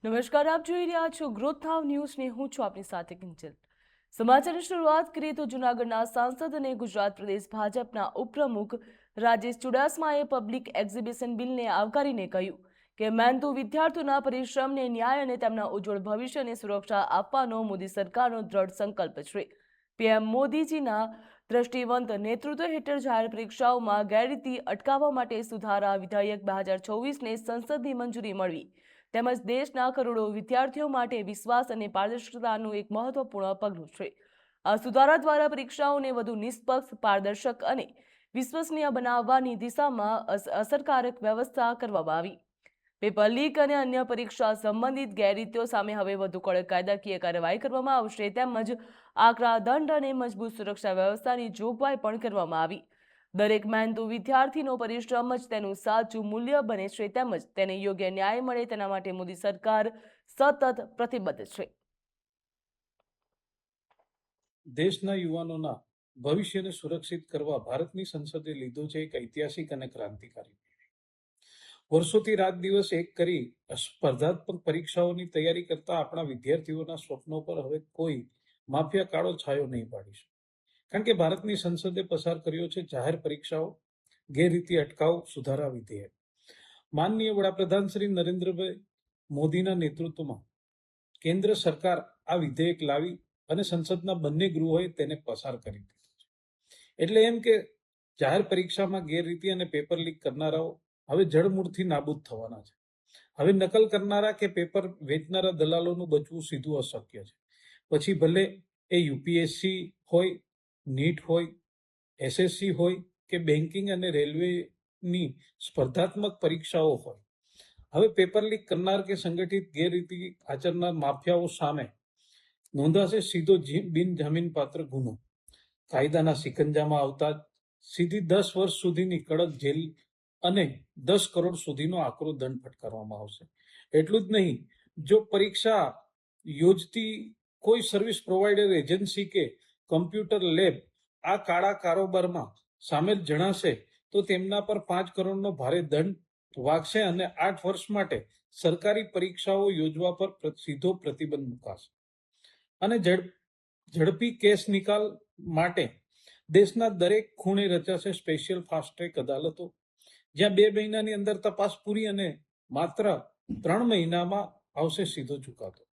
નમસ્કાર, આપ જોઈ રહ્યા છો ગ્રોથ નાવ ન્યૂઝ ને હું છું આપની સાથે કિંજલ। સમાચારની શરૂઆત કરીએ તો જૂનાગઢના સાંસદ અને ગુજરાત પ્રદેશ ભાજપના ઉપપ્રમુખ રાજેશ ચુડાસમાએ પબ્લિક એક્ઝિબિશન બિલને આવકારીને કહ્યું કે મહેનતુ વિદ્યાર્થીઓના પરિશ્રમને ન્યાય અને તેમના ઉજ્જવળ ભવિષ્યને સુરક્ષા આપવાનો મોદી સરકારનો દ્રઢ સંકલ્પ છે। પીએમ મોદીજીના દ્રષ્ટિવંત નેતૃત્વ હેઠળ જાહેર પરીક્ષાઓમાં ગેરરીતિ અટકાવવા માટે સુધારા વિધેયક 2024ને સંસદની મંજૂરી મળવી તેમજ દેશના કરોડો વિદ્યાર્થીઓ માટે વિશ્વાસ અને પારદર્શકતાનું એક મહત્વપૂર્ણ પગલું છે। આ સુધારા દ્વારા પરીક્ષાઓને વધુ નિષ્પક્ષ, પારદર્શક અને વિશ્વસનીય બનાવવાની દિશામાં અસરકારક વ્યવસ્થા કરવામાં આવી। પેપર લીક અને અન્ય પરીક્ષા સંબંધિત ગેરરીતિઓ સામે હવે વધુ કડક કાયદાકીય કાર્યવાહી કરવામાં આવશે તેમજ આકરા દંડ અને મજબૂત સુરક્ષા વ્યવસ્થાની જોગવાઈ પણ કરવામાં આવી। દરેક મહેનતુ વિદ્યાર્થીનો પરિશ્રમ જ તેનું સાચું મૂલ્ય બને છે તેમજ તેને યોગ્ય ન્યાય મળે તેના માટે મોદી સરકાર સતત પ્રતિબદ્ધ છે। દેશના યુવાનોના ભવિષ્યને સુરક્ષિત કરવા ભારતની સંસદે લીધો છે એક ઐતિહાસિક અને ક્રાંતિકારી નિર્ણય। વર્ષોથી રાત દિવસ એક કરી સ્પર્ધાત્મક પરીક્ષાઓની તૈયારી કરતા આપણા વિદ્યાર્થીઓના સ્વપ્નો પર હવે કોઈ માફિયા કાળો છાયો નહીં પાડી શકે। કારણ કે ભારતની સંસદે પસાર કર્યો છે જાહેર પરીક્ષાઓ ગેરરીતિ અટકાવ સુધારા વિધેયક। માનનીય વડાપ્રધાન શ્રી નરેન્દ્રભાઈ મોદીના નેતૃત્વમાં કેન્દ્ર સરકાર આ વિધેયક લાવી અને સંસદના બંને ગૃહોએ તેને પસાર કરી દીધું છે। એટલે એમ કે જાહેર પરીક્ષામાં ગેરરીતિ અને પેપર લીક કરનારાઓ હવે જડમૂળથી નાબૂદ થવાના છે। હવે નકલ કરનારા કે પેપર વેચનારા દલાલોનું બચવું સીધું અશક્ય છે। પછી ભલે એ યુપીએસસી હોય, નીટ હોય, એસએસસી હોય કે બેન્કિંગ અને રેલવેની સ્પર્ધાત્મક પરીક્ષાઓ હોય, હવે પેપર લીક કરનાર કે સંગઠિત ગેરરીતિ આચરનાર માફિયાઓ સામે નોંધાશે સીધો બિનજામીનપાત્ર ગુનો। કાયદાના સિકંજામાં આવતા જ સીધી 10 વર્ષ સુધીની કડક જેલ અને 10 કરોડ સુધીનો આકરો દંડ ફટકારવામાં આવશે। એટલું જ નહીં, જો પરીક્ષા યોજતી કોઈ સર્વિસ પ્રોવાઈડર એજન્સી કે કમ્પ્યુટર લેબ આ કાળા કારોબારમાં સામેલ જણાશે તો તેમના પર 5 કરોડનો ભારે દંડ વાગશે અને 8 વર્ષ માટે સરકારી પરીક્ષાઓ યોજવા પર સીધો પ્રતિબંધ મુકાશે। અને ઝડપી કેસ નિકાલ માટે દેશના દરેક ખૂણે રચાશે સ્પેશિયલ ફાસ્ટ ટ્રેક અદાલતો, જ્યાં 2 મહિનાની અંદર તપાસ પૂરી અને માત્ર 3 મહિનામાં આવશે સીધો ચુકાદો।